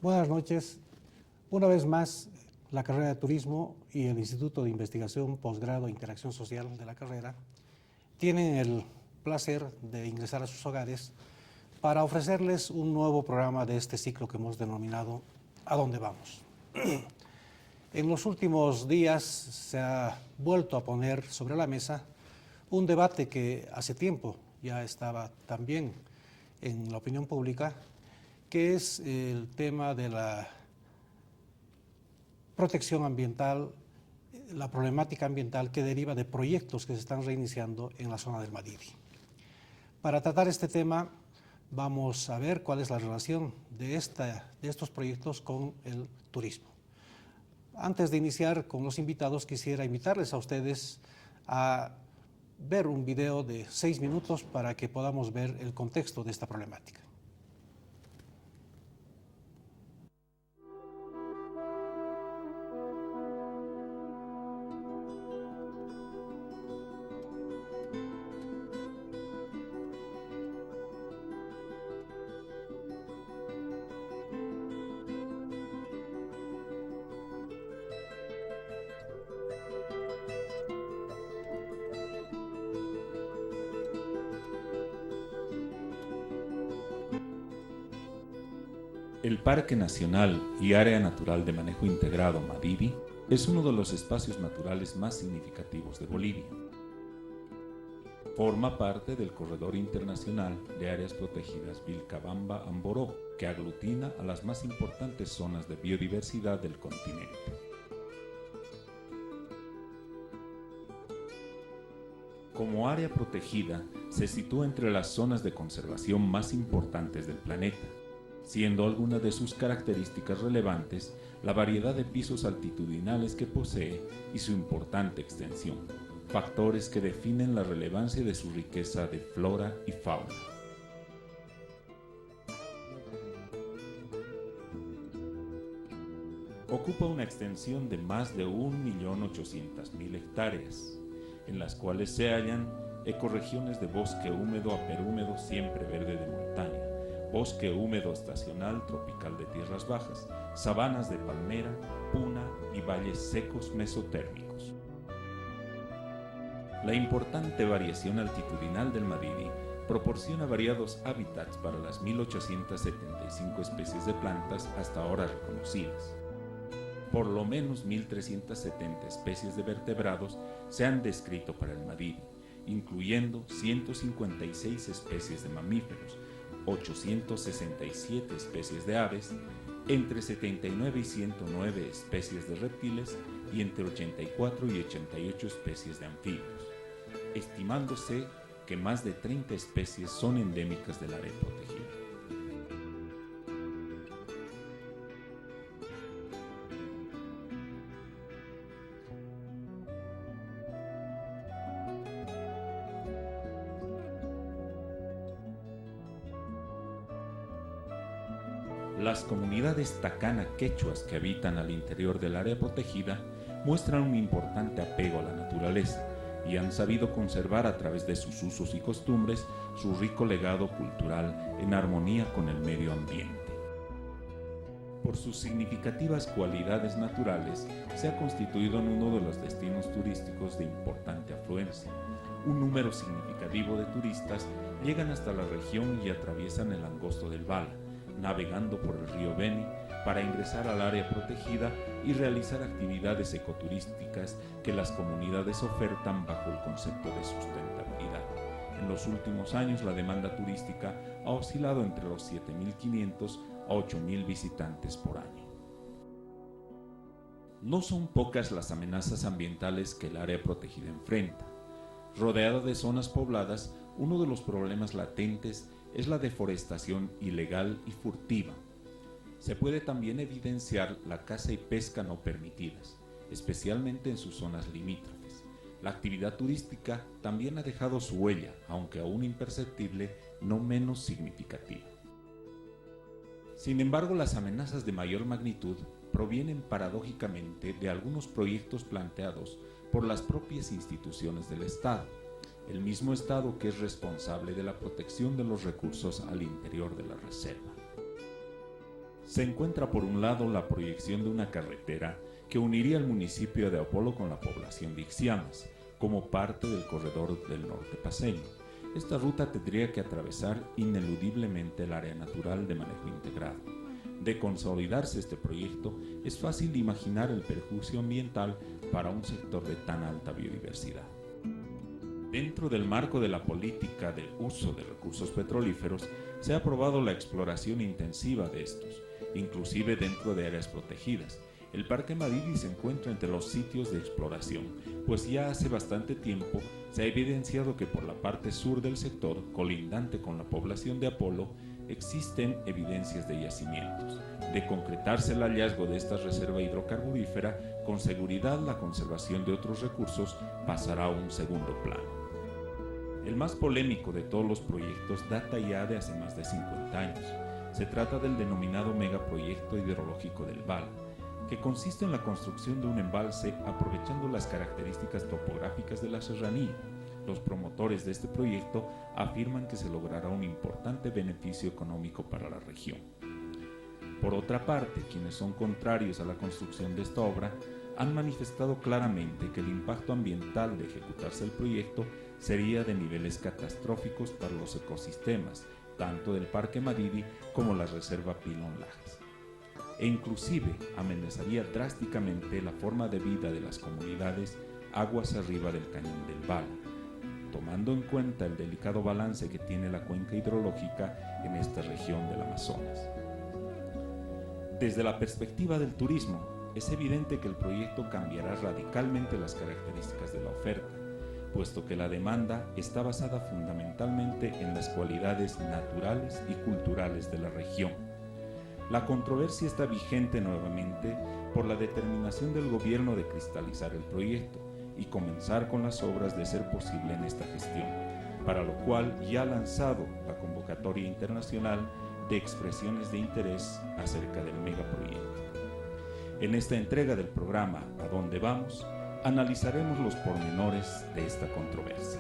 Buenas noches. Una vez más, la carrera de turismo y el Instituto de Investigación Posgrado e Interacción Social de la carrera tienen el placer de ingresar a sus hogares para ofrecerles un nuevo programa de este ciclo que hemos denominado ¿A dónde vamos? En los últimos días se ha vuelto a poner sobre la mesa un debate que hace tiempo ya estaba también en la opinión pública, que es el tema de la protección ambiental, la problemática ambiental que deriva de proyectos que se están reiniciando en la zona del Madidi. Para tratar este tema vamos a ver cuál es la relación de estos proyectos con el turismo. Antes de iniciar con los invitados, quisiera invitarles a ustedes a ver un video de 6 minutos para que podamos ver el contexto de esta problemática. El Parque Nacional y Área Natural de Manejo Integrado Madidi es uno de los espacios naturales más significativos de Bolivia. Forma parte del Corredor Internacional de Áreas Protegidas Vilcabamba-Amboró, que aglutina a las más importantes zonas de biodiversidad del continente. Como área protegida, se sitúa entre las zonas de conservación más importantes del planeta, siendo alguna de sus características relevantes la variedad de pisos altitudinales que posee y su importante extensión, factores que definen la relevancia de su riqueza de flora y fauna. Ocupa una extensión de más de 1.800.000 hectáreas, en las cuales se hallan ecorregiones de bosque húmedo a perhúmedo siempre verde de montaña, bosque húmedo estacional tropical de tierras bajas, sabanas de palmera, puna y valles secos mesotérmicos. La importante variación altitudinal del Madidi proporciona variados hábitats para las 1.875 especies de plantas hasta ahora reconocidas. Por lo menos 1.370 especies de vertebrados se han descrito para el Madidi, incluyendo 156 especies de mamíferos, 867 especies de aves, entre 79 y 109 especies de reptiles y entre 84 y 88 especies de anfibios, estimándose que más de 30 especies son endémicas del área protegida. Las comunidades tacana quechuas que habitan al interior del área protegida muestran un importante apego a la naturaleza y han sabido conservar a través de sus usos y costumbres su rico legado cultural en armonía con el medio ambiente. Por sus significativas cualidades naturales, se ha constituido en uno de los destinos turísticos de importante afluencia. Un número significativo de turistas llegan hasta la región y atraviesan el angosto del Vala, navegando por el río Beni para ingresar al área protegida y realizar actividades ecoturísticas que las comunidades ofertan bajo el concepto de sustentabilidad. En los últimos años, la demanda turística ha oscilado entre los 7.500 a 8.000 visitantes por año. No son pocas las amenazas ambientales que el área protegida enfrenta. Rodeada de zonas pobladas, uno de los problemas latentes es la deforestación ilegal y furtiva. Se puede también evidenciar la caza y pesca no permitidas, especialmente en sus zonas limítrofes. La actividad turística también ha dejado su huella, aunque aún imperceptible, no menos significativa. Sin embargo, las amenazas de mayor magnitud provienen paradójicamente de algunos proyectos planteados por las propias instituciones del Estado, el mismo Estado que es responsable de la protección de los recursos al interior de la reserva. Se encuentra por un lado la proyección de una carretera que uniría el municipio de Apolo con la población de Ixiamas, como parte del corredor del norte paceño. Esta ruta tendría que atravesar ineludiblemente el área natural de manejo integrado. De consolidarse este proyecto, es fácil imaginar el perjuicio ambiental para un sector de tan alta biodiversidad. Dentro del marco de la política del uso de recursos petrolíferos, se ha aprobado la exploración intensiva de estos, inclusive dentro de áreas protegidas. El Parque Madidi se encuentra entre los sitios de exploración, pues ya hace bastante tiempo se ha evidenciado que por la parte sur del sector, colindante con la población de Apolo, existen evidencias de yacimientos. De concretarse el hallazgo de esta reserva hidrocarburífera, con seguridad la conservación de otros recursos pasará a un segundo plano. El más polémico de todos los proyectos data ya de hace más de 50 años. Se trata del denominado megaproyecto hidrológico del Val, que consiste en la construcción de un embalse aprovechando las características topográficas de la serranía. Los promotores de este proyecto afirman que se logrará un importante beneficio económico para la región. Por otra parte, quienes son contrarios a la construcción de esta obra han manifestado claramente que el impacto ambiental de ejecutarse el proyecto sería de niveles catastróficos para los ecosistemas, tanto del Parque Madidi como la Reserva Pilón Lajas, e inclusive amenazaría drásticamente la forma de vida de las comunidades aguas arriba del cañón del Val, tomando en cuenta el delicado balance que tiene la cuenca hidrológica en esta región del Amazonas. Desde la perspectiva del turismo, es evidente que el proyecto cambiará radicalmente las características de la oferta, puesto que la demanda está basada fundamentalmente en las cualidades naturales y culturales de la región. La controversia está vigente nuevamente por la determinación del gobierno de cristalizar el proyecto y comenzar con las obras de ser posible en esta gestión, para lo cual ya ha lanzado la convocatoria internacional de expresiones de interés acerca del megaproyecto. En esta entrega del programa ¿A dónde vamos?, analizaremos los pormenores de esta controversia.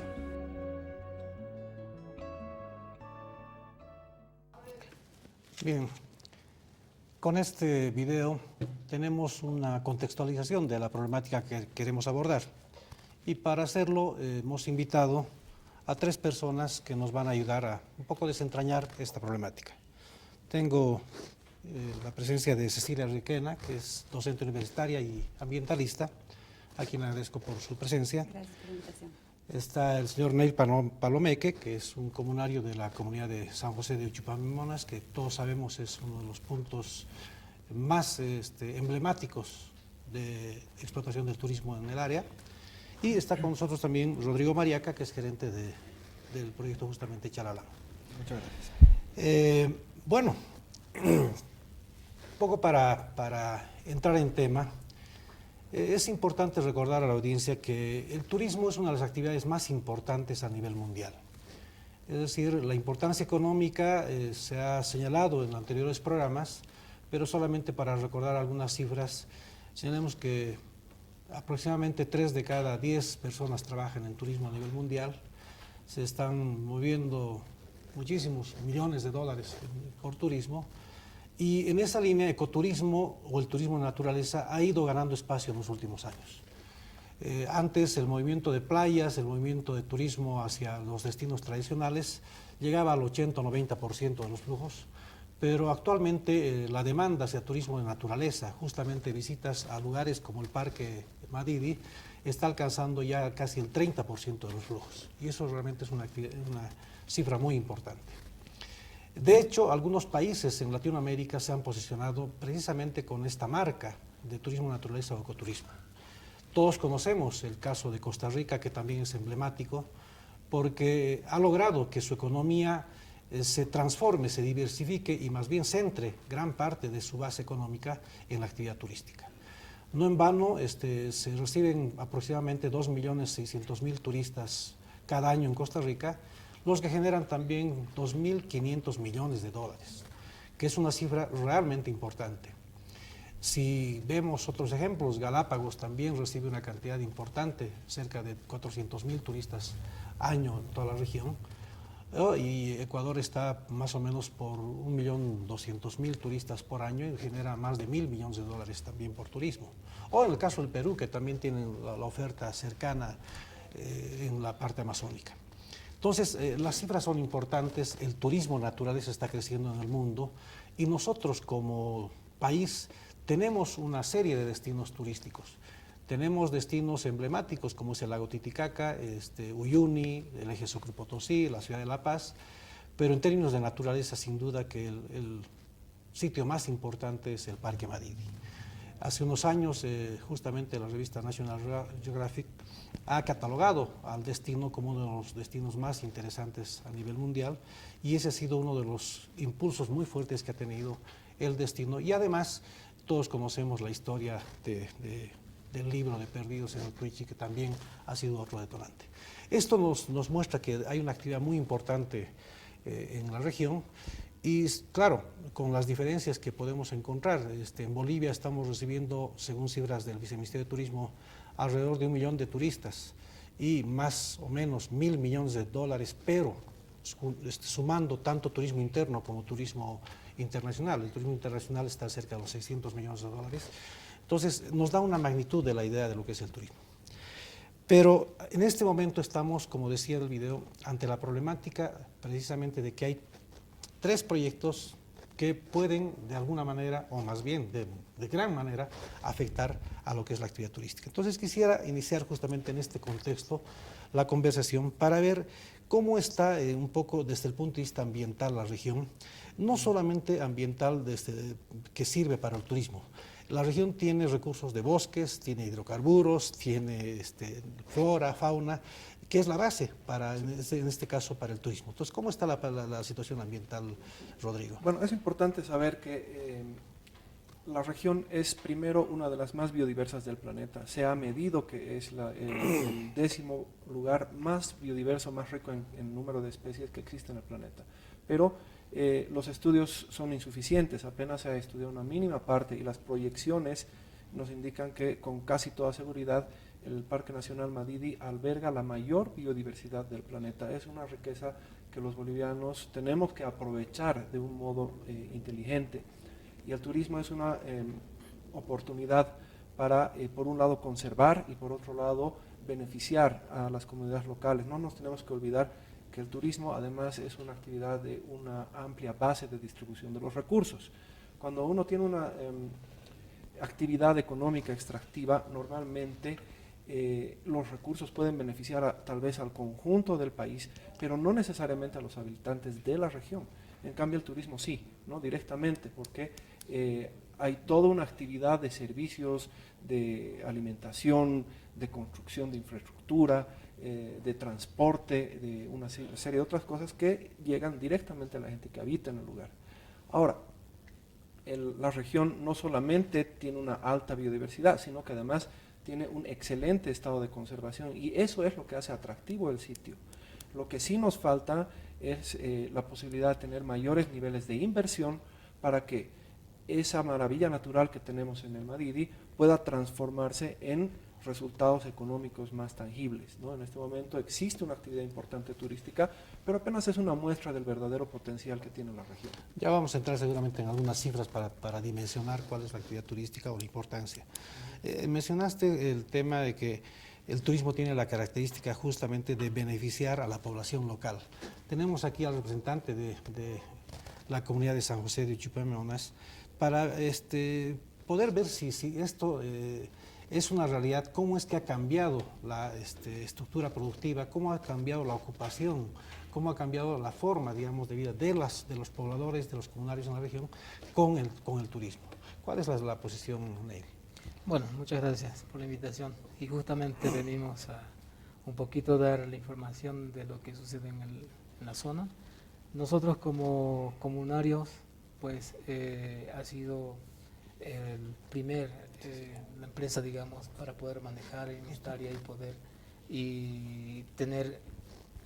Bien, con este video tenemos una contextualización de la problemática que queremos abordar. Y para hacerlo hemos invitado a 3 personas que nos van a ayudar a un poco desentrañar esta problemática. Tengo la presencia de Cecilia Riquena, que es docente universitaria y ambientalista, a quien agradezco por su presencia. Gracias por la invitación. Está el señor Neil Palomeque, que es un comunario de la comunidad de San José de Uchupamimonas, que todos sabemos es uno de los puntos más emblemáticos de explotación del turismo en el área. Y está con nosotros también Rodrigo Mariaca, que es gerente del proyecto justamente Chalalán. Muchas gracias. Bueno, un poco para entrar en tema, es importante recordar a la audiencia que el turismo es una de las actividades más importantes a nivel mundial. Es decir, la importancia económica se ha señalado en anteriores programas, pero solamente para recordar algunas cifras, señalemos que aproximadamente 3 de cada 10 personas trabajan en turismo a nivel mundial. Se están moviendo muchísimos millones de dólares por turismo. Y en esa línea, ecoturismo o el turismo de naturaleza ha ido ganando espacio en los últimos años. Antes el movimiento de playas, el movimiento de turismo hacia los destinos tradicionales llegaba al 80 o 90% de los flujos, pero actualmente la demanda hacia turismo de naturaleza, justamente visitas a lugares como el Parque Madidi, está alcanzando ya casi el 30% de los flujos. Y eso realmente es una cifra muy importante. De hecho, algunos países en Latinoamérica se han posicionado precisamente con esta marca de turismo de naturaleza o ecoturismo. Todos conocemos el caso de Costa Rica, que también es emblemático, porque ha logrado que su economía se transforme, se diversifique y más bien centre gran parte de su base económica en la actividad turística. No en vano se reciben aproximadamente 2.600.000 turistas cada año en Costa Rica, los que generan también 2.500 millones de dólares, que es una cifra realmente importante. Si vemos otros ejemplos, Galápagos también recibe una cantidad importante, cerca de 400.000 turistas año en toda la región. Y Ecuador está más o menos por 1.200.000 turistas por año y genera más de $1.000 millones también por turismo. O en el caso del Perú, que también tienen la oferta cercana en la parte amazónica. Entonces, las cifras son importantes, el turismo naturaleza está creciendo en el mundo y nosotros como país tenemos una serie de destinos turísticos. Tenemos destinos emblemáticos como es el lago Titicaca, Uyuni, el eje Sucre-Potosí, la ciudad de La Paz, pero en términos de naturaleza sin duda que el sitio más importante es el Parque Madidi. Hace unos años justamente la revista National Geographic ha catalogado al destino como uno de los destinos más interesantes a nivel mundial y ese ha sido uno de los impulsos muy fuertes que ha tenido el destino y además todos conocemos la historia del libro de Perdidos en el Cuichi, que también ha sido otro detonante. Esto nos muestra que hay una actividad muy importante en la región y, claro, con las diferencias que podemos encontrar. En Bolivia estamos recibiendo, según cifras del Viceministerio de Turismo, alrededor de 1 millón de turistas y más o menos $1.000 millones, pero sumando tanto turismo interno como turismo internacional. El turismo internacional está cerca de los $600 millones. Entonces, nos da una magnitud de la idea de lo que es el turismo. Pero en este momento estamos, como decía el video, ante la problemática precisamente de que hay 3 proyectos que pueden de alguna manera, o más bien de gran manera, afectar a lo que es la actividad turística. Entonces quisiera iniciar justamente en este contexto la conversación para ver cómo está un poco desde el punto de vista ambiental la región, no solamente ambiental que sirve para el turismo. La región tiene recursos de bosques, tiene hidrocarburos, tiene flora, fauna, que es la base para, en este caso, para el turismo. Entonces, ¿cómo está la situación ambiental, Rodrigo? Bueno, es importante saber que la región es primero una de las más biodiversas del planeta. Se ha medido que es el 10º lugar más biodiverso, más rico en número de especies que existe en el planeta. Pero los estudios son insuficientes, apenas se ha estudiado una mínima parte y las proyecciones nos indican que con casi toda seguridad el Parque Nacional Madidi alberga la mayor biodiversidad del planeta. Es una riqueza que los bolivianos tenemos que aprovechar de un modo inteligente. Y el turismo es una oportunidad para, por un lado, conservar y por otro lado, beneficiar a las comunidades locales. No nos tenemos que olvidar que el turismo además es una actividad de una amplia base de distribución de los recursos. Cuando uno tiene una actividad económica extractiva, normalmente los recursos pueden beneficiar tal vez al conjunto del país, pero no necesariamente a los habitantes de la región. En cambio el turismo sí, ¿no? Directamente, porque hay toda una actividad de servicios, de alimentación, de construcción de infraestructura, de transporte, de una serie de otras cosas que llegan directamente a la gente que habita en el lugar. Ahora, la región no solamente tiene una alta biodiversidad, sino que además tiene un excelente estado de conservación y eso es lo que hace atractivo el sitio. Lo que sí nos falta es la posibilidad de tener mayores niveles de inversión para que esa maravilla natural que tenemos en el Madidi pueda transformarse en resultados económicos más tangibles, ¿no? En este momento existe una actividad importante turística, pero apenas es una muestra del verdadero potencial que tiene la región. Ya vamos a entrar seguramente en algunas cifras para dimensionar cuál es la actividad turística o la importancia. Mencionaste el tema de que el turismo tiene la característica justamente de beneficiar a la población local. Tenemos aquí al representante de la comunidad de San José de Chupameonas para poder ver si esto es una realidad, cómo es que ha cambiado la estructura productiva, cómo ha cambiado la ocupación, cómo ha cambiado la forma, digamos, de vida de los pobladores, de los comunarios en la región con el turismo. ¿Cuál es la posición, Neil? Bueno, muchas gracias por la invitación y justamente venimos a un poquito dar la información de lo que sucede en la zona. Nosotros como comunarios, pues ha sido la empresa, digamos, para poder manejar en esta área y tener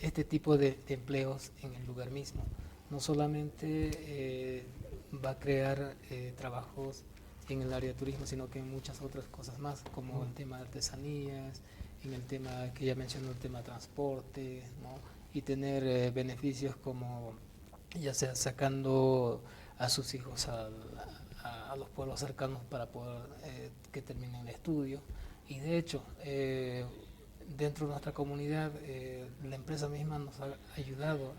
este tipo de empleos en el lugar mismo. No solamente va a crear trabajos en el área de turismo, sino que en muchas otras cosas más, como el tema de artesanías, en el tema que ya mencionó, el tema de transporte, ¿no? y tener beneficios como ya sea sacando a sus hijos a los pueblos cercanos para poder que terminen el estudio. Y de hecho, dentro de nuestra comunidad, la empresa misma nos ha ayudado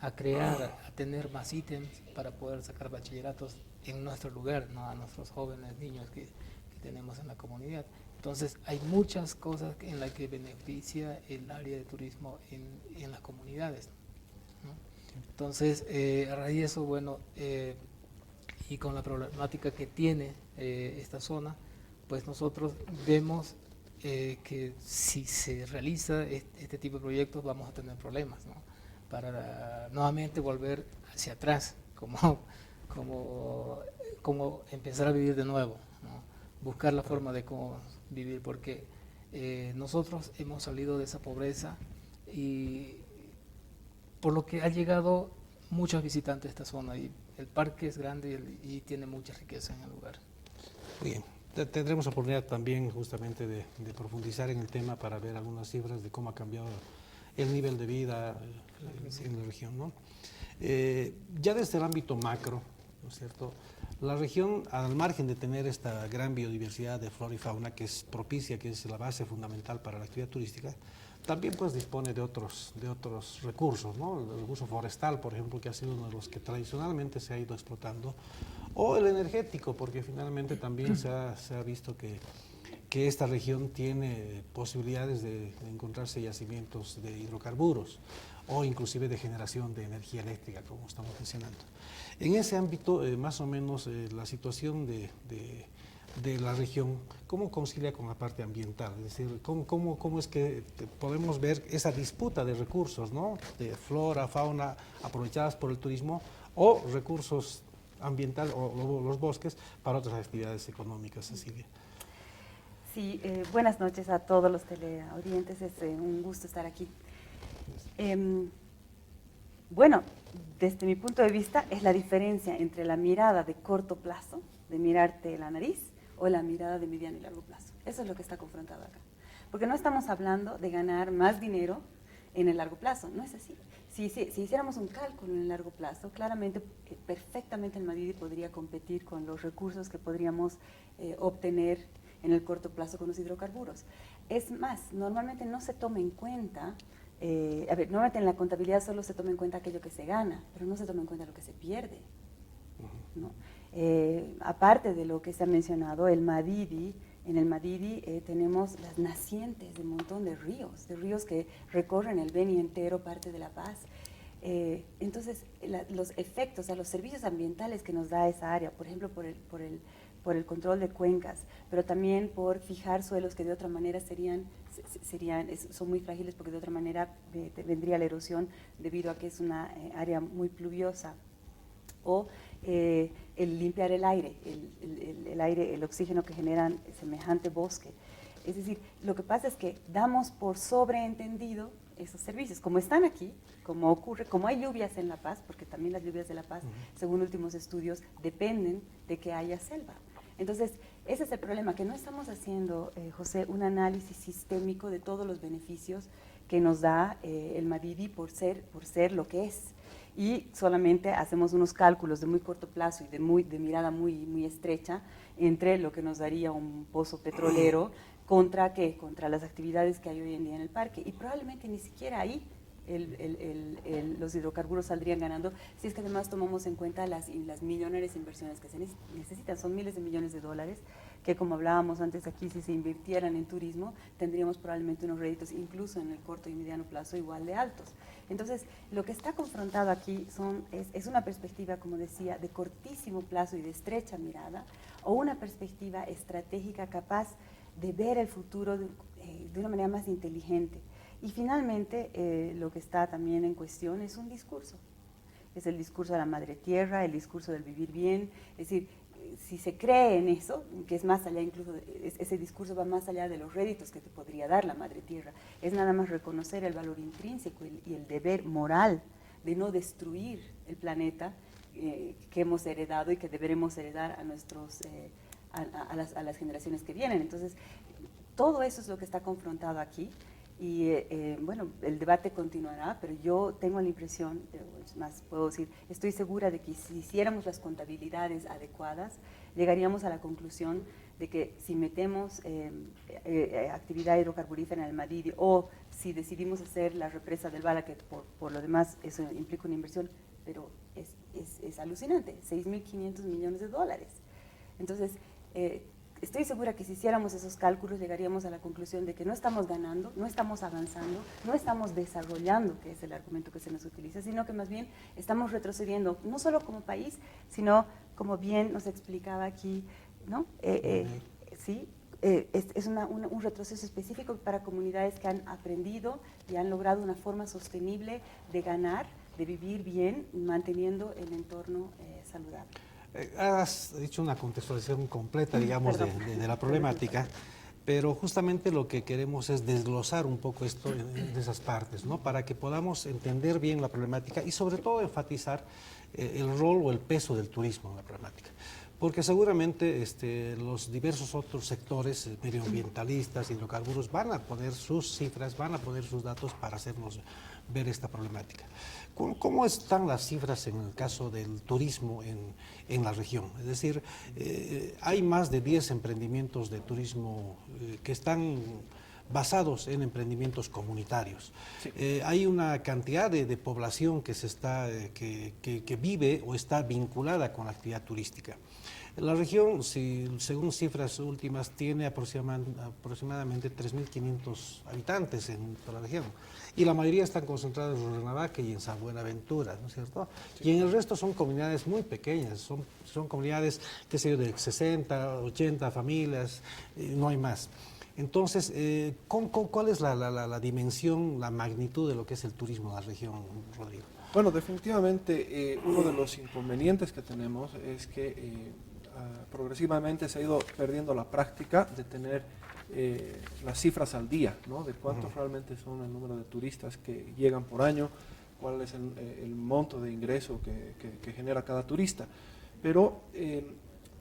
a crear, a tener más ítems para poder sacar bachilleratos en nuestro lugar, ¿no? A nuestros jóvenes niños que tenemos en la comunidad. Entonces, hay muchas cosas en las que beneficia el área de turismo en las comunidades, ¿no? Entonces, a raíz de eso, bueno, y con la problemática que tiene esta zona, pues nosotros vemos que si se realiza este tipo de proyectos vamos a tener problemas, ¿no? Para nuevamente volver hacia atrás, como empezar a vivir de nuevo, ¿no? Buscar la forma de cómo vivir, porque nosotros hemos salido de esa pobreza y por lo que ha llegado muchos visitantes a esta zona y el parque es grande y tiene mucha riqueza en el lugar. Bien, tendremos oportunidad también justamente de profundizar en el tema para ver algunas cifras de cómo ha cambiado el nivel de vida en la región, ¿no? Ya desde el ámbito macro, ¿no es cierto? La región, al margen de tener esta gran biodiversidad de flora y fauna que es propicia, que es la base fundamental para la actividad turística, también pues dispone de otros recursos, ¿no? El recurso forestal, por ejemplo, que ha sido uno de los que tradicionalmente se ha ido explotando, o el energético, porque finalmente también se ha visto que esta región tiene posibilidades de encontrarse yacimientos de hidrocarburos o inclusive de generación de energía eléctrica, como estamos mencionando. En ese ámbito, más o menos, la situación de la región, ¿cómo concilia con la parte ambiental? Es decir, ¿cómo es que podemos ver esa disputa de recursos, ¿no? De flora, fauna, aprovechadas por el turismo, o recursos ambientales, o los bosques, para otras actividades económicas, Cecilia? Sí, buenas noches a todos los teleaudientes, es un gusto estar aquí. Bueno, desde mi punto de vista es la diferencia entre la mirada de corto plazo, de mirarte la nariz, o la mirada de mediano y largo plazo. Eso es lo que está confrontado acá. Porque no estamos hablando de ganar más dinero en el largo plazo, no es así. Si hiciéramos un cálculo en el largo plazo, claramente, perfectamente el Madidi podría competir con los recursos que podríamos obtener en el corto plazo con los hidrocarburos. Es más, normalmente no se toma en cuenta, normalmente en la contabilidad solo se toma en cuenta aquello que se gana, pero no se toma en cuenta lo que se pierde, ¿no? Aparte de lo que se ha mencionado, el Madidi, en el Madidi tenemos las nacientes de un montón de ríos que recorren el Beni entero, parte de La Paz. Entonces, los efectos, o sea, los servicios ambientales que nos da esa área, por ejemplo, por el control de cuencas, pero también por fijar suelos que de otra manera son muy frágiles, porque de otra manera vendría la erosión debido a que es una área muy pluviosa, o el limpiar el aire, el oxígeno que generan semejante bosque. Es decir, lo que pasa es que damos por sobreentendido esos servicios, como están aquí, como hay lluvias en La Paz, porque también las lluvias de La Paz, según últimos estudios, dependen de que haya selva. Entonces, ese es el problema, que no estamos haciendo, José, un análisis sistémico de todos los beneficios que nos da el Madidi por ser lo que es. Y solamente hacemos unos cálculos de muy corto plazo y de mirada muy estrecha entre lo que nos daría un pozo petrolero contra las actividades que hay hoy en día en el parque. Y probablemente ni siquiera ahí los hidrocarburos saldrían ganando, si es que además tomamos en cuenta las millonarias inversiones que se necesitan. Son miles de millones de dólares que, como hablábamos antes aquí, si se invirtieran en turismo, tendríamos probablemente unos réditos, incluso en el corto y mediano plazo, igual de altos. Entonces, lo que está confrontado aquí es una perspectiva, como decía, de cortísimo plazo y de estrecha mirada, o una perspectiva estratégica capaz de ver el futuro de una manera más inteligente. Y finalmente, lo que está también en cuestión es un discurso. Es el discurso de la madre tierra, el discurso del vivir bien. Es decir, si se cree en eso, que es más allá incluso, ese discurso va más allá de los réditos que te podría dar la madre tierra. Es nada más reconocer el valor intrínseco y el deber moral de no destruir el planeta que hemos heredado y que deberemos heredar a las generaciones que vienen. Entonces, todo eso es lo que está confrontado aquí. Y bueno, el debate continuará, pero yo tengo la impresión, es más, puedo decir, estoy segura de que si hiciéramos las contabilidades adecuadas, llegaríamos a la conclusión de que si metemos actividad hidrocarburífera en el Madidi, o si decidimos hacer la represa del Bala, que por lo demás eso implica una inversión, pero es alucinante, 6.500 millones de dólares. Entonces, estoy segura que si hiciéramos esos cálculos llegaríamos a la conclusión de que no estamos ganando, no estamos avanzando, no estamos desarrollando, que es el argumento que se nos utiliza, sino que más bien estamos retrocediendo, no solo como país, sino como bien nos explicaba aquí, ¿no? Sí, es un retroceso específico para comunidades que han aprendido y han logrado una forma sostenible de ganar, de vivir bien, manteniendo el entorno saludable. Has dicho una contextualización completa, digamos, de la problemática, pero justamente lo que queremos es desglosar un poco esto en esas partes, ¿no? Para que podamos entender bien la problemática y sobre todo enfatizar el rol o el peso del turismo en la problemática. Porque seguramente los diversos otros sectores medioambientalistas, hidrocarburos, van a poner sus cifras, van a poner sus datos para hacernos ver esta problemática. ¿Cómo están las cifras en el caso del turismo en la región? Es decir, hay más de 10 emprendimientos de turismo que están basados en emprendimientos comunitarios. Sí. Hay una cantidad de población que vive o está vinculada con la actividad turística. La región, según cifras últimas, tiene aproximadamente 3.500 habitantes en toda la región. Y la mayoría están concentrados en Rurrenabaque y en San Buenaventura, ¿no es cierto? Sí. Y en el resto son comunidades muy pequeñas, son comunidades, qué sé yo, de 60, 80 familias, no hay más. Entonces, ¿cuál es la dimensión, la magnitud de lo que es el turismo en la región, Rodrigo? Bueno, definitivamente uno de los inconvenientes que tenemos es que progresivamente se ha ido perdiendo la práctica de tener las cifras al día, ¿no? De cuántos realmente son el número de turistas que llegan por año, cuál es el monto de ingreso que genera cada turista. Pero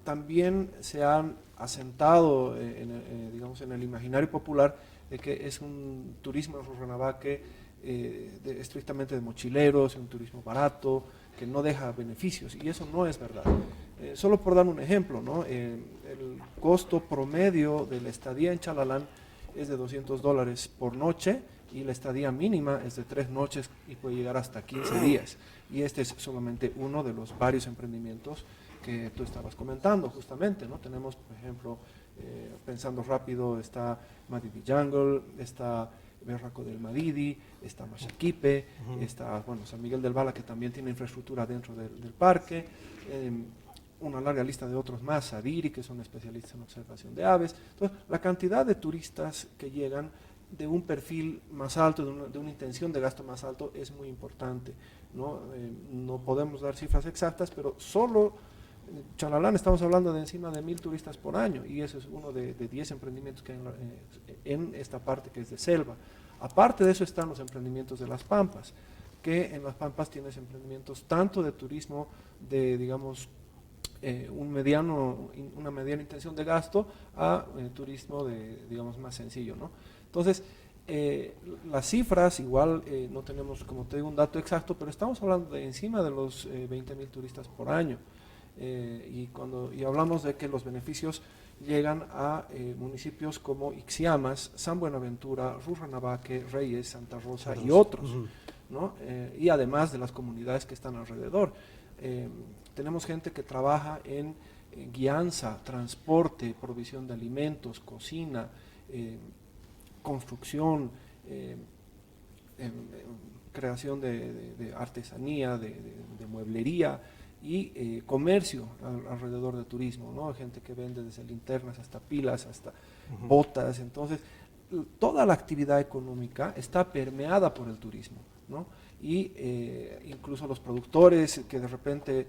también se han asentado digamos, en el imaginario popular de que es un turismo en Rurrenabaque estrictamente de mochileros, un turismo barato, que no deja beneficios, y eso no es verdad. Solo por dar un ejemplo, ¿no? El costo promedio de la estadía en Chalalán es de $200 por noche, y la estadía mínima es de 3 noches y puede llegar hasta 15 días. Y este es solamente uno de los varios emprendimientos que tú estabas comentando, justamente, ¿no? Tenemos, por ejemplo, pensando rápido, está Madidi Jungle, está Berraco del Madidi, está Machaquipe, está, bueno, San Miguel del Bala, que también tiene infraestructura dentro del parque, una larga lista de otros más, Sadiri, que son especialistas en observación de aves. Entonces, la cantidad de turistas que llegan de un perfil más alto, de una intención de gasto más alto, es muy importante, ¿no? No podemos dar cifras exactas, pero solo Chalalán estamos hablando de encima de 1.000 turistas por año, y eso es uno de 10 emprendimientos que hay en esta parte que es de selva. Aparte de eso están los emprendimientos de las Pampas, que en las Pampas tienes emprendimientos tanto de turismo de, digamos, una mediana intención de gasto a turismo digamos, más sencillo, ¿no? Entonces, las cifras igual no tenemos, como te digo, un dato exacto, pero estamos hablando de encima de los 20.000 turistas por año. Y hablamos de que los beneficios llegan a municipios como Ixiamas, San Buenaventura, Rurrenabaque, Reyes, Santa Rosa y otros, ¿no? Y además de las comunidades que están alrededor. Tenemos gente que trabaja en guianza, transporte, provisión de alimentos, cocina, construcción, creación de artesanía, de mueblería, y comercio alrededor del turismo, ¿no? Gente que vende desde linternas hasta pilas, hasta botas. Entonces, toda la actividad económica está permeada por el turismo, ¿no? Y incluso los productores que de repente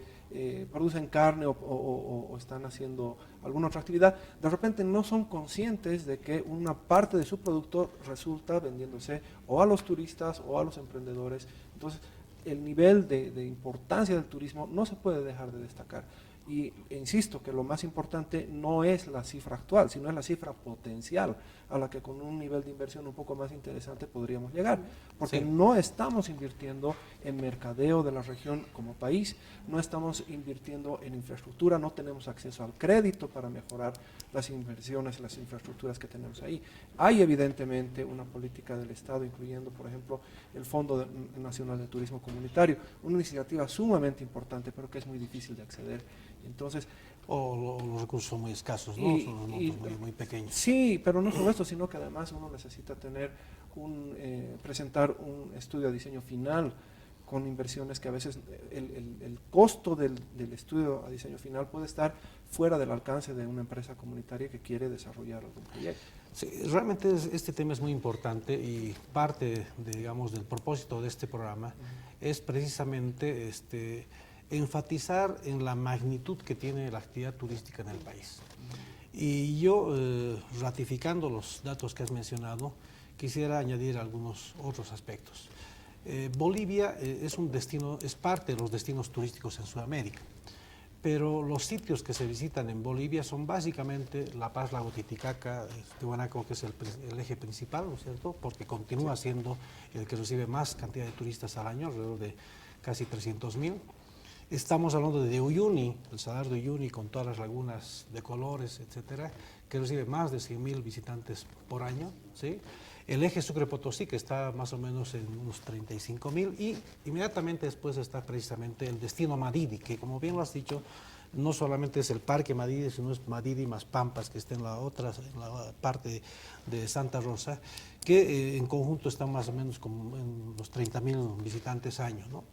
producen carne o están haciendo alguna otra actividad, de repente no son conscientes de que una parte de su producto resulta vendiéndose o a los turistas o a los emprendedores. Entonces, el nivel de importancia del turismo no se puede dejar de destacar. Y insisto que lo más importante no es la cifra actual, sino es la cifra potencial a la que con un nivel de inversión un poco más interesante podríamos llegar, porque Sí. no estamos invirtiendo en mercadeo de la región como país, no estamos invirtiendo en infraestructura, no tenemos acceso al crédito para mejorar las inversiones, las infraestructuras que tenemos ahí. Hay evidentemente una política del Estado, incluyendo por ejemplo el Fondo Nacional de Turismo Comunitario, una iniciativa sumamente importante, pero que es muy difícil de acceder. Entonces, Los recursos son muy escasos, ¿no? Son unos montos muy pequeños. sí, pero no solo esto, sino que además uno necesita presentar un estudio de diseño final con inversiones que a veces el costo del estudio a diseño final puede estar fuera del alcance de una empresa comunitaria que quiere desarrollar algún proyecto. Sí, realmente este tema es muy importante y parte, digamos, del propósito de este programa es precisamente enfatizar en la magnitud que tiene la actividad turística en el país. Y yo, ratificando los datos que has mencionado, quisiera añadir algunos otros aspectos. Bolivia es parte de los destinos turísticos en Sudamérica, pero los sitios que se visitan en Bolivia son básicamente La Paz, Lago Titicaca, Tiwanaku, que es el eje principal, ¿no es cierto?, porque continúa siendo el que recibe más cantidad de turistas al año, alrededor de casi 300.000. Estamos hablando de Uyuni, el Salar de Uyuni, con todas las lagunas de colores, etcétera, que recibe más de 100.000 visitantes por año, ¿sí? El eje Sucre-Potosí, que está más o menos en unos 35.000, y inmediatamente después está precisamente el destino Madidi, que como bien lo has dicho, no solamente es el Parque Madidi, sino es Madidi más Pampas, que está en la parte de Santa Rosa, que en conjunto están más o menos como en los 30.000 visitantes año, ¿no?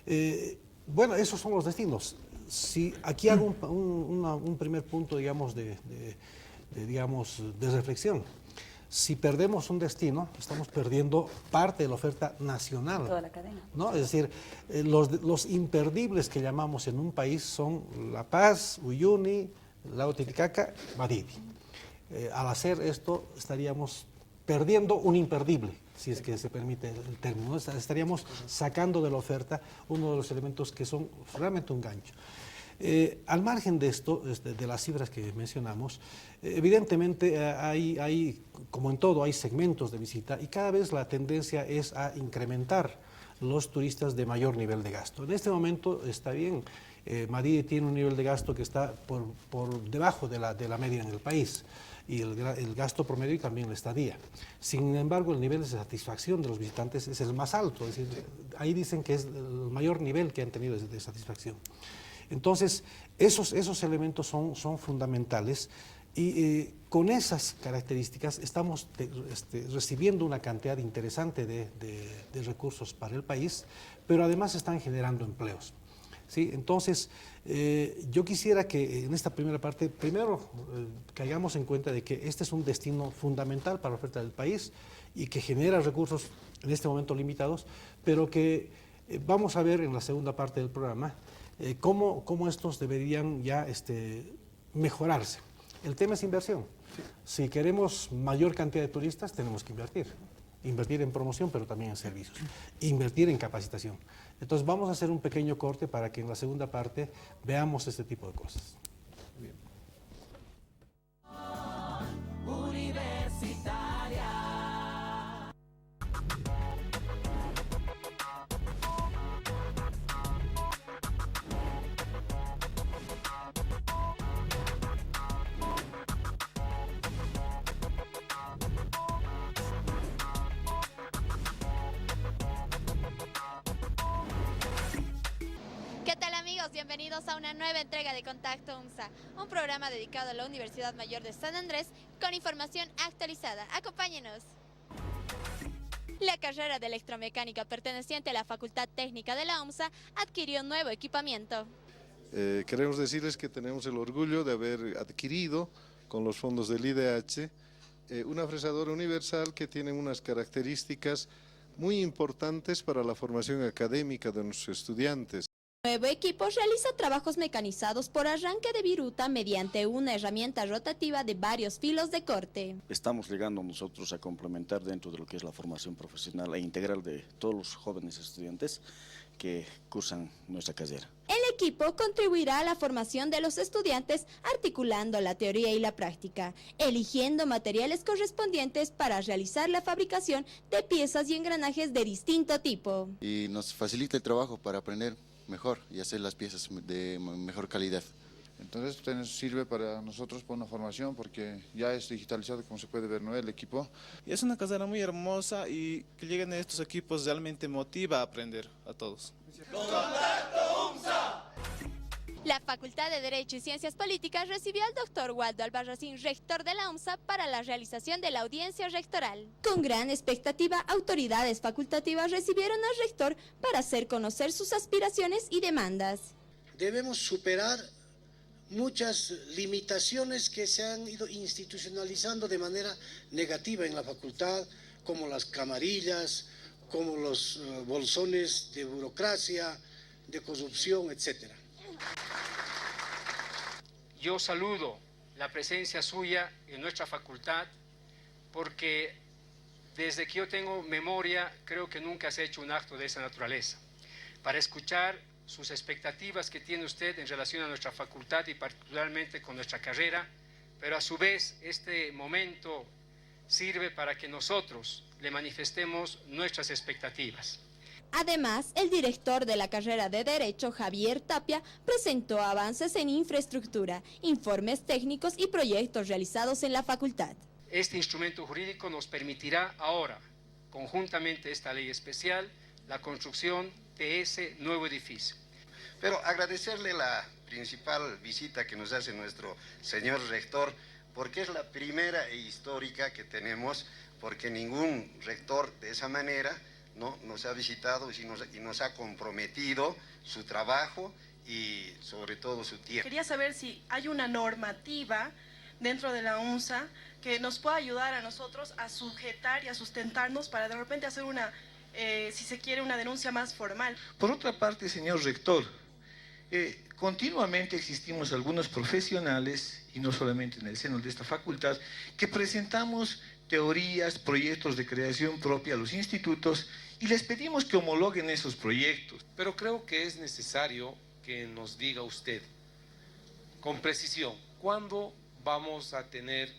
Sí. Bueno, esos son los destinos. Si aquí hago un primer punto, digamos, de reflexión. Si perdemos un destino, estamos perdiendo parte de la oferta nacional. Toda la cadena. ¿No? Es decir, los imperdibles que llamamos en un país son La Paz, Uyuni, Lago Titicaca, Madidi. Al hacer esto, estaríamos perdiendo un imperdible, si es que se permite el término, ¿no? Estaríamos sacando de la oferta uno de los elementos que son realmente un gancho. Al margen de esto, de las cifras que mencionamos, evidentemente hay, como en todo, hay segmentos de visita y cada vez la tendencia es a incrementar los turistas de mayor nivel de gasto. En este momento está bien, Madrid tiene un nivel de gasto que está por debajo de la media en el país, y el gasto promedio y también la estadía. Sin embargo, el nivel de satisfacción de los visitantes es el más alto, es decir, ahí dicen que es el mayor nivel que han tenido de satisfacción. Entonces, esos elementos son fundamentales y con esas características estamos recibiendo una cantidad interesante de recursos para el país, pero además están generando empleos. ¿Sí? Entonces, yo quisiera que en esta primera parte, primero caigamos en cuenta de que este es un destino fundamental para la oferta del país y que genera recursos en este momento limitados, pero que vamos a ver en la segunda parte del programa cómo estos deberían ya mejorarse. El tema es inversión. Sí. Si queremos mayor cantidad de turistas, tenemos que invertir en promoción, pero también en servicios, invertir en capacitación. Entonces vamos a hacer un pequeño corte para que en la segunda parte veamos este tipo de cosas. Bien. ¿Qué tal amigos? Bienvenidos a una nueva entrega de Contacto UNSA, un programa dedicado a la Universidad Mayor de San Andrés con información actualizada. Acompáñenos. La carrera de electromecánica perteneciente a la Facultad Técnica de la UNSA adquirió nuevo equipamiento. Queremos decirles que tenemos el orgullo de haber adquirido con los fondos del IDH una fresadora universal que tiene unas características muy importantes para la formación académica de nuestros estudiantes. El nuevo equipo realiza trabajos mecanizados por arranque de viruta mediante una herramienta rotativa de varios filos de corte. Estamos llegando nosotros a complementar dentro de lo que es la formación profesional e integral de todos los jóvenes estudiantes que cursan nuestra carrera. El equipo contribuirá a la formación de los estudiantes articulando la teoría y la práctica, eligiendo materiales correspondientes para realizar la fabricación de piezas y engranajes de distinto tipo. Y nos facilita el trabajo para aprender mejor y hacer las piezas de mejor calidad. Entonces sirve para nosotros por una formación porque ya es digitalizado, como se puede ver, ¿no? El equipo. Y es una carrera muy hermosa y que lleguen a estos equipos realmente motiva a aprender a todos. La Facultad de Derecho y Ciencias Políticas recibió al doctor Waldo Albarracín, rector de la UNSA, para la realización de la audiencia rectoral. Con gran expectativa, autoridades facultativas recibieron al rector para hacer conocer sus aspiraciones y demandas. Debemos superar muchas limitaciones que se han ido institucionalizando de manera negativa en la facultad, como las camarillas, como los bolsones de burocracia, de corrupción, etcétera. Yo saludo la presencia suya en nuestra facultad porque desde que yo tengo memoria creo que nunca se ha hecho un acto de esa naturaleza. Para escuchar sus expectativas que tiene usted en relación a nuestra facultad y particularmente con nuestra carrera, pero a su vez este momento sirve para que nosotros le manifestemos nuestras expectativas. Además, el director de la carrera de Derecho, Javier Tapia, presentó avances en infraestructura, informes técnicos y proyectos realizados en la facultad. Este instrumento jurídico nos permitirá ahora, conjuntamente esta ley especial, la construcción de ese nuevo edificio. Pero agradecerle la principal visita que nos hace nuestro señor rector, porque es la primera e histórica que tenemos, porque ningún rector de esa manera no nos ha visitado y nos ha comprometido su trabajo y sobre todo su tiempo. Quería saber si hay una normativa dentro de la UNSA que nos pueda ayudar a nosotros a sujetar y a sustentarnos para de repente hacer una, si se quiere, una denuncia más formal. Por otra parte, señor rector, continuamente existimos algunos profesionales, y no solamente en el seno de esta facultad, que presentamos teorías, proyectos de creación propia a los institutos y les pedimos que homologuen esos proyectos. Pero creo que es necesario que nos diga usted con precisión cuándo vamos a tener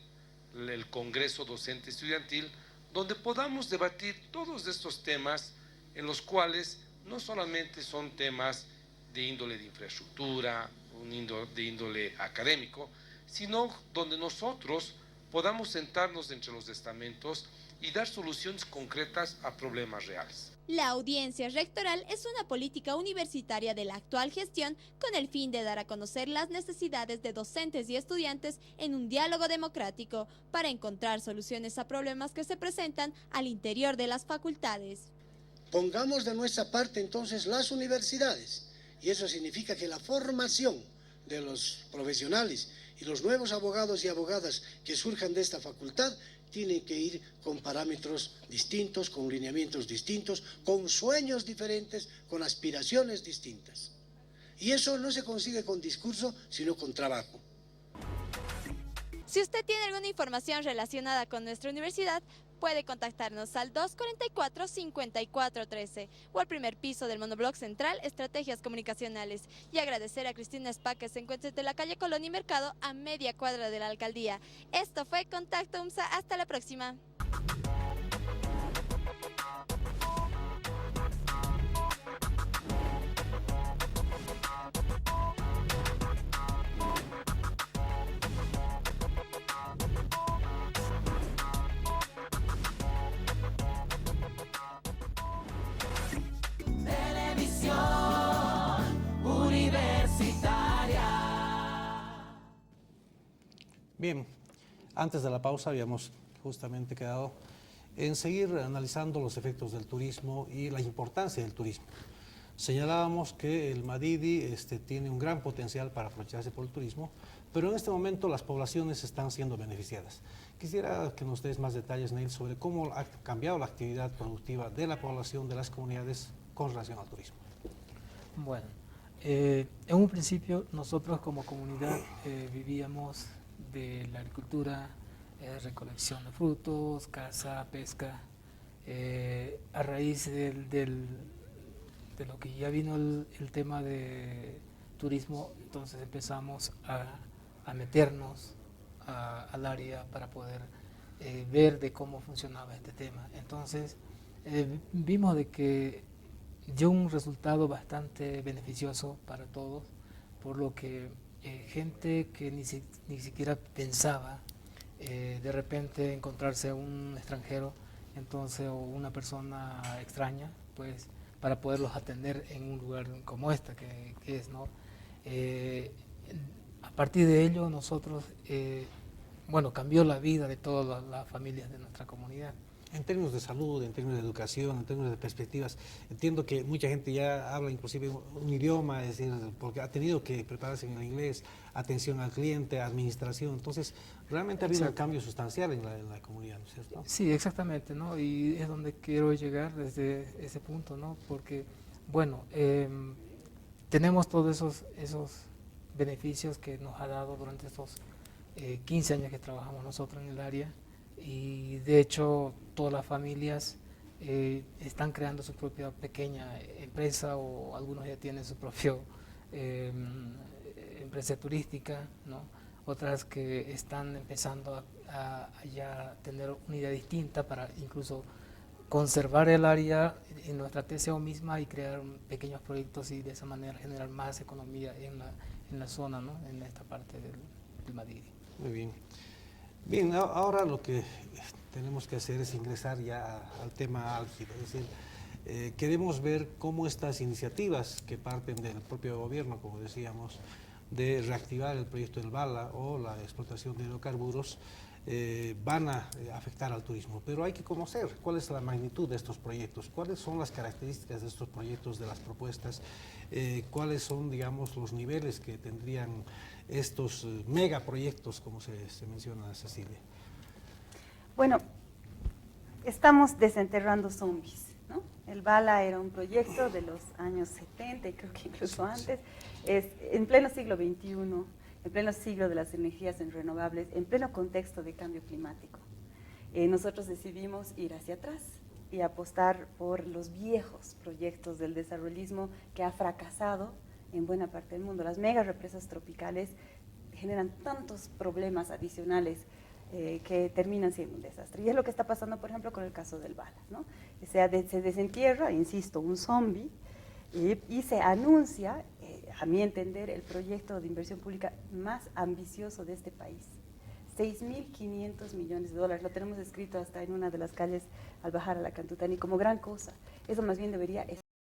el Congreso Docente Estudiantil donde podamos debatir todos estos temas en los cuales no solamente son temas de índole de infraestructura, de índole académico, sino donde nosotros podamos sentarnos entre los estamentos y dar soluciones concretas a problemas reales. La audiencia rectoral es una política universitaria de la actual gestión con el fin de dar a conocer las necesidades de docentes y estudiantes en un diálogo democrático para encontrar soluciones a problemas que se presentan al interior de las facultades. Pongamos de nuestra parte entonces las universidades, y eso significa que la formación de los profesionales y los nuevos abogados y abogadas que surjan de esta facultad tienen que ir con parámetros distintos, con lineamientos distintos, con sueños diferentes, con aspiraciones distintas. Y eso no se consigue con discurso, sino con trabajo. Si usted tiene alguna información relacionada con nuestra universidad, puede contactarnos al 244-5413 o al primer piso del monobloc central Estrategias Comunicacionales, y agradecer a Cristina Spa, que se encuentra de la calle Colón y Mercado a media cuadra de la alcaldía. Esto fue Contacto UNSA, hasta la próxima. Bien, antes de la pausa habíamos justamente quedado en seguir analizando los efectos del turismo y la importancia del turismo. Señalábamos que el Madidi tiene un gran potencial para aprovecharse por el turismo, pero en este momento las poblaciones están siendo beneficiadas. Quisiera que nos des más detalles, Neil, sobre cómo ha cambiado la actividad productiva de la población de las comunidades con relación al turismo. Bueno, en un principio nosotros como comunidad vivíamos de la agricultura, recolección de frutos, caza, pesca. A raíz de lo que ya vino el tema de turismo, entonces empezamos a meternos al área para poder ver de cómo funcionaba este tema. Entonces vimos de que dio un resultado bastante beneficioso para todos, por lo que gente que ni siquiera pensaba de repente encontrarse a un extranjero, entonces, o una persona extraña, pues para poderlos atender en un lugar como este que es, ¿no? A partir de ello nosotros, bueno, cambió la vida de todas las familias de nuestra comunidad. En términos de salud, en términos de educación, en términos de perspectivas, entiendo que mucha gente ya habla inclusive un idioma, es decir, porque ha tenido que prepararse en el inglés, atención al cliente, administración, entonces realmente ha habido un cambio sustancial en la comunidad, ¿no es cierto? Sí, exactamente, ¿no? Y es donde quiero llegar desde ese punto, ¿no? Porque, bueno, tenemos todos esos beneficios que nos ha dado durante estos 15 años que trabajamos nosotros en el área, y de hecho todas las familias están creando su propia pequeña empresa, o algunos ya tienen su propia empresa turística, ¿no? Otras que están empezando a ya tener una idea distinta para incluso conservar el área en nuestra TCO misma y crear pequeños proyectos y de esa manera generar más economía en la zona, ¿no? En esta parte del Madrid. Muy bien. Bien, ahora lo que tenemos que hacer es ingresar ya al tema álgido, es decir, queremos ver cómo estas iniciativas que parten del propio gobierno, como decíamos, de reactivar el proyecto del Bala o la explotación de hidrocarburos, van a afectar al turismo. Pero hay que conocer cuál es la magnitud de estos proyectos, cuáles son las características de estos proyectos, de las propuestas, cuáles son, digamos, los niveles que tendrían estos megaproyectos, como se menciona, Cecilia. Bueno, estamos desenterrando zombies, ¿no? El Bala era un proyecto de los años 70, y creo que incluso antes, en pleno siglo XXI, en pleno siglo de las energías renovables, en pleno contexto de cambio climático. Nosotros decidimos ir hacia atrás y apostar por los viejos proyectos del desarrollismo que ha fracasado en buena parte del mundo. Las mega represas tropicales generan tantos problemas adicionales que terminan siendo un desastre. Y es lo que está pasando, por ejemplo, con el caso del Bala, ¿no? Se desentierra, insisto, un zombie y se anuncia, a mi entender, el proyecto de inversión pública más ambicioso de este país. 6.500 millones de dólares, lo tenemos escrito hasta en una de las calles al bajar a la Cantutani como gran cosa. Eso más bien debería